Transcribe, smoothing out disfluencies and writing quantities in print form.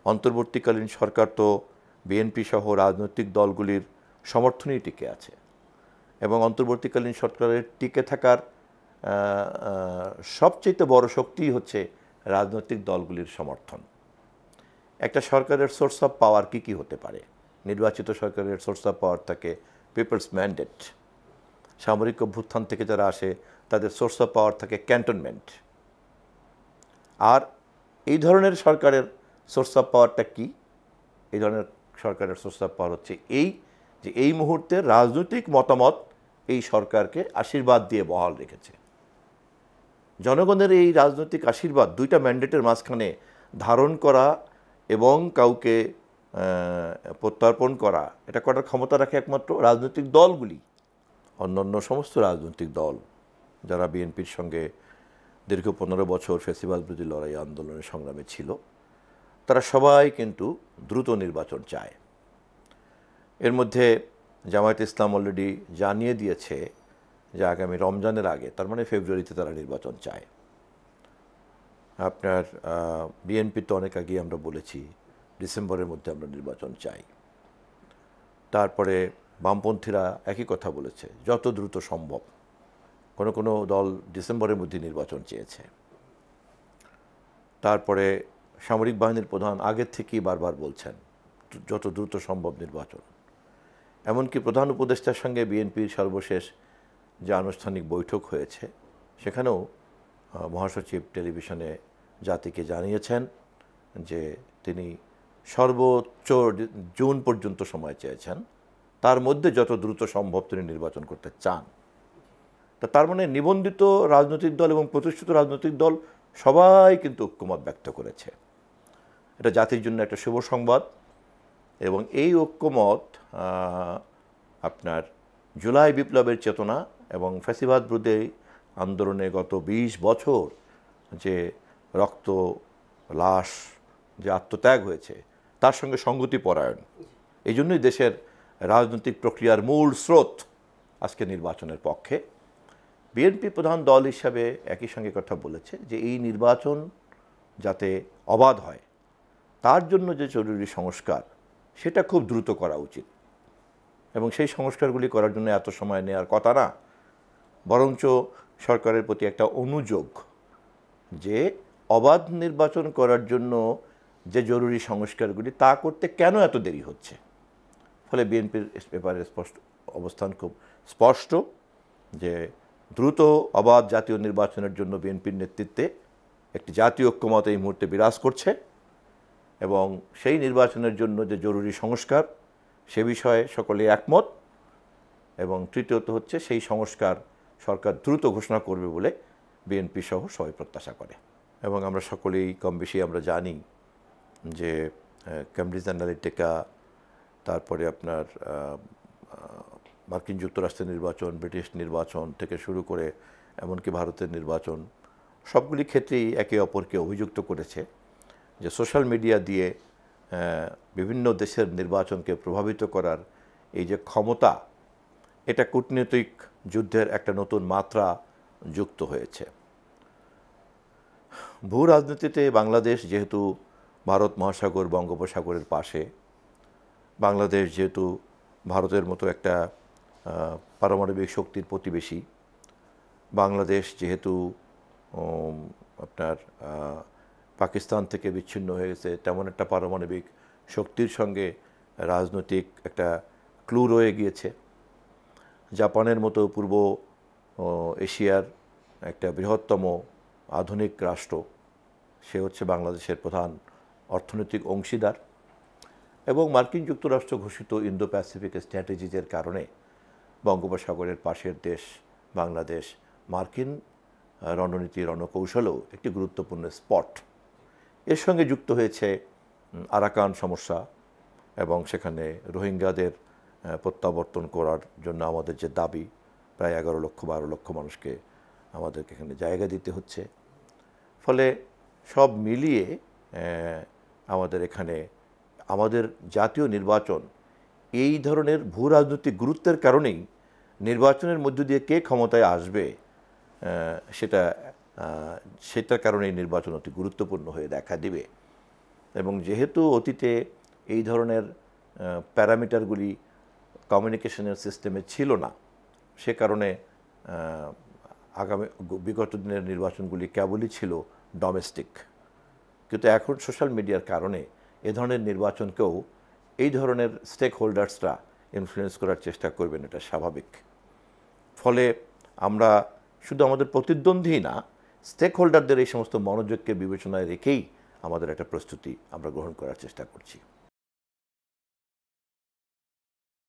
অন্তর্বর্তীকালীন সরকার তো বিএনপি সহ রাজনৈতিক দলগুলির সমর্থনেই টিকে আছে এবং অন্তর্বর্তীকালীন সরকারের টিকে থাকার সবচেয়ে বড় শক্তিই হচ্ছে রাজনৈতিক দলগুলির সমর্থন। একটা সরকারের সোর্স অফ পাওয়ার কী কী হতে পারে? নির্বাচিত সরকারের সোর্স অফ পাওয়ার থাকে পিপলস ম্যান্ডেট। সামরিক অভ্যুত্থান থেকে যারা আসে তাদের সোর্স অফ পাওয়ার থাকে ক্যান্টনমেন্ট। আর এই ধরনের সরকারের সোর্স অফ পাওয়ারটা কি? এই ধরনের সরকারের সোর্স অফ পাওয়ার হচ্ছে যে এই মুহূর্তে রাজনৈতিক মতামত এই সরকারকে আশীর্বাদ দিয়ে বহাল রেখেছে। জনগণের এই রাজনৈতিক আশীর্বাদ দুইটা ম্যান্ডেটের মাঝখানে ধারণ করা এবং কাউকে প্রত্যর্পণ করা, এটা করার ক্ষমতা রাখে একমাত্র রাজনৈতিক দলগুলি। অন্যান্য সমস্ত রাজনৈতিক দল যারা বিএনপির সঙ্গে দীর্ঘ 15 বছর ফ্যাসিবাদ বিরোধী লড়াই আন্দোলনের সংগ্রামে ছিল, তারা সবাই কিন্তু দ্রুত নির্বাচন চায়। এর মধ্যে জামায়াতে ইসলাম অলরেডি জানিয়ে দিয়েছে যে আগামী রমজানের আগে, তার মানে ফেব্রুয়ারিতে তারা নির্বাচন চায়। আপনার বিএনপি তো অনেক আগেই আমরা বলেছি ডিসেম্বরের মধ্যে আমরা নির্বাচন চাই। তারপরে বামপন্থীরা একই কথা বলেছে, যত দ্রুত সম্ভব। কোনো দল ডিসেম্বরের মধ্যে নির্বাচন চেয়েছে। তারপরে সামরিক বাহিনীর প্রধান আগের থেকেই বারবার বলছেন যত দ্রুত সম্ভব নির্বাচন। এমনকি প্রধান উপদেষ্টার সঙ্গে বিএনপির সর্বশেষ যে আনুষ্ঠানিক বৈঠক হয়েছে, সেখানেও মহাসচিব টেলিভিশনে জাতিকে জানিয়েছেন যে তিনি সর্বোচ্চ জুন পর্যন্ত সময় চেয়েছেন, তার মধ্যে যত দ্রুত সম্ভব তিনি নির্বাচন করতে চান। তার মানে নিবন্ধিত রাজনৈতিক দল এবং প্রতিষ্ঠিত রাজনৈতিক দল সবাই কিন্তু ঐক্যমত ব্যক্ত করেছে। এটা জাতির জন্য একটা শুভ সংবাদ এবং এই ঐক্যমত আপনার জুলাই বিপ্লবের চেতনা এবং ফ্যাসিবাদ বিরোধী আন্দোলনে গত 20 বছর যে রক্ত, লাশ, যে আত্মত্যাগ হয়েছে তার সঙ্গে সঙ্গতি পরায়ণ। এই জন্যই দেশের রাজনৈতিক প্রক্রিয়ার মূল স্রোত আজকে নির্বাচনের পক্ষে। বিএনপি প্রধান দল হিসাবে একই সঙ্গে কথা বলেছে যে এই নির্বাচন যাতে অবাধ হয় তার জন্য যে জরুরি সংস্কার সেটা খুব দ্রুত করা উচিত এবং সেই সংস্কারগুলি করার জন্য এত সময় নেওয়ার কথা না, বরঞ্চ সরকারের প্রতি একটা অনুযোগ যে অবাধ নির্বাচন করার জন্য যে জরুরি সংস্কারগুলি তা করতে কেন এত দেরি হচ্ছে। ফলে বিএনপির ব্যাপারে অবস্থান খুব স্পষ্ট যে দ্রুত অবাধ জাতীয় নির্বাচনের জন্য বিএনপির নেতৃত্বে একটি জাতীয় ঐক্যমত এই মুহূর্তে বিরাজ করছে এবং সেই নির্বাচনের জন্য যে জরুরি সংস্কার সে বিষয়ে সকলে একমত এবং তৃতীয়ত হচ্ছে সেই সংস্কার সরকার দ্রুত ঘোষণা করবে বলে বিএনপি সহ সবাই প্রত্যাশা করে। এবং আমরা সকলেই কম বেশি আমরা জানি যে ক্যামব্রিজ অ্যানালিটিকা, তারপরে আপনার মার্কিন যুক্তরাষ্ট্রের নির্বাচন, ব্রিটিশ নির্বাচন থেকে শুরু করে এমনকি ভারতের নির্বাচন, সবগুলি ক্ষেত্রেই একে অপরকে অভিযুক্ত করেছে যে সোশ্যাল মিডিয়া দিয়ে বিভিন্ন দেশের নির্বাচনকে প্রভাবিত করার এই যে ক্ষমতা, এটা কূটনৈতিক যুদ্ধের একটা নতুন মাত্রা যুক্ত হয়েছে। ভূ রাজনীতিতে বাংলাদেশ যেহেতু ভারত মহাসাগর, বঙ্গোপসাগরের পাশে, বাংলাদেশ যেহেতু ভারতের মতো একটা পারমাণবিক শক্তির প্রতিবেশী, বাংলাদেশ যেহেতু আপনার পাকিস্তান থেকে বিচ্ছিন্ন হয়ে গেছে, তেমন একটা পারমাণবিক শক্তির সঙ্গে রাজনৈতিক একটা ক্লু রয়ে গিয়েছে। জাপানের মতো পূর্ব এশিয়ার একটা বৃহত্তম আধুনিক রাষ্ট্র, সে হচ্ছে বাংলাদেশের প্রধান অর্থনৈতিক অংশীদার এবং মার্কিন যুক্তরাষ্ট্র ঘোষিত ইন্দো প্যাসিফিক স্ট্র্যাটেজিজের কারণে বঙ্গোপসাগরের পাশের দেশ বাংলাদেশ মার্কিন রণনীতি, রণকৌশলেও একটি গুরুত্বপূর্ণ স্পট। এর সঙ্গে যুক্ত হয়েছে আরাকান সমস্যা এবং সেখানে রোহিঙ্গাদের প্রত্যাবর্তন করার জন্য আমাদের যে দাবি, প্রায় 11-12 লক্ষ মানুষকে আমাদেরকে এখানে জায়গা দিতে হচ্ছে। ফলে সব মিলিয়ে আমাদের এখানে আমাদের জাতীয় নির্বাচন এই ধরনের ভূ রাজনৈতিক গুরুত্বের কারণেই নির্বাচনের মধ্য দিয়ে কে ক্ষমতায় আসবে সেটার কারণেই নির্বাচন অতি গুরুত্বপূর্ণ হয়ে দেখা দিবে। এবং যেহেতু অতীতে এই ধরনের প্যারামিটারগুলি কমিউনিকেশনের সিস্টেমে ছিল না, সে কারণে আগামী বিগত দিনের নির্বাচনগুলি কেবলই ছিল ডোমেস্টিক। কিন্তু এখন সোশ্যাল মিডিয়ার কারণে এ ধরনের নির্বাচনকেও এই ধরনের স্টেক হোল্ডার্সরা ইনফ্লুয়েন্স করার চেষ্টা করবেন, এটা স্বাভাবিক। ফলে আমরা শুধু আমাদের প্রতিদ্বন্দ্বী না, স্টেক হোল্ডারদের এই সমস্ত মনোযোগকে বিবেচনায় রেখেই আমাদের একটা প্রস্তুতি আমরা গ্রহণ করার চেষ্টা করছি।